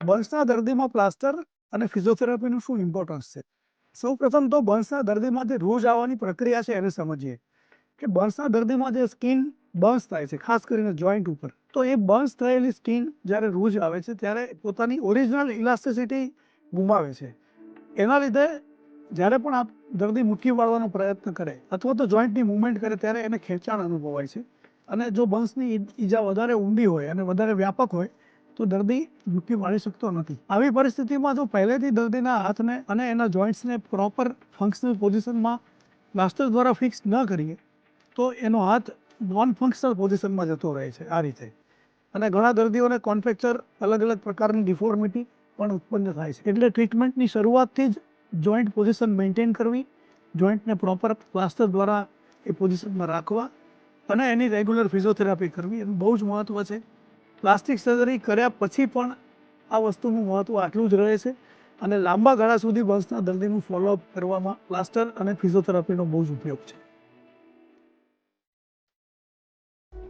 બર્ન્સના દર્દીમાં plaster અને ફિઝિયોથેરાપીનું શું importance છે? સૌપ્રથમ તો બર્ન્સના દર્દીમાં જે રૂઝ આવવાની પ્રક્રિયા છે એને સમજીએ કે બર્ન્સના દર્દીમાં જે સ્કિન બર્ન્સ થાય છે, ખાસ કરીને જોઈન્ટ ઉપર, તો એ બર્ન્સ થયેલી સ્કિન જ્યારે રૂઝ આવે છે ત્યારે પોતાની ઓરિજિનલ ઇલાસ્ટિસિટી ગુમાવે છે. એના લીધે જ્યારે પણ આ દર્દી મુઠ્ઠી વાળવાનો પ્રયત્ન કરે અથવા તો જોઈન્ટની મૂવમેન્ટ કરે ત્યારે એને ખેંચાણ અનુભવાય છે. અને જો બર્ન્સની ઈજા વધારે ઊંડી હોય અને વધારે વ્યાપક હોય તો દર્દી મુઠ્ઠી વાળી શકતો નથી. આવી પરિસ્થિતિમાં જો પહેલેથી દર્દીના હાથને અને એના જોઈન્ટ્સને પ્રોપર ફંક્શનલ પોઝિશનમાં પ્લાસ્ટર દ્વારા ફિક્સ ન કરીએ તો એનો હાથ નોન ફંક્શનલ પોઝિશનમાં જતો રહે છે આ રીતે. અને ઘણા દર્દીઓને કોન્ફ્રેક્ચર, અલગ અલગ પ્રકારની ડિફોર્મિટી પણ ઉત્પન્ન થાય છે. એટલે ટ્રીટમેન્ટની શરૂઆતથી જ જોઈન્ટ પોઝિશન મેન્ટેન કરવી, જોઈન્ટને પ્રોપર પ્લાસ્ટર દ્વારા એ પોઝિશનમાં રાખવા અને એની રેગ્યુલર ફિઝિયોથેરાપી કરવી એનું બહુ જ મહત્ત્વ છે. પ્લાસ્ટિક સર્જરી કર્યા પછી પણ આ વસ્તુનું મહત્ત્વ આટલું જ રહે છે અને લાંબા ગાળા સુધી બર્ન્સના દર્દીનું ફોલોઅપ કરવામાં પ્લાસ્ટર અને ફિઝિયોથેરાપીનો બહુ જ ઉપયોગ છે.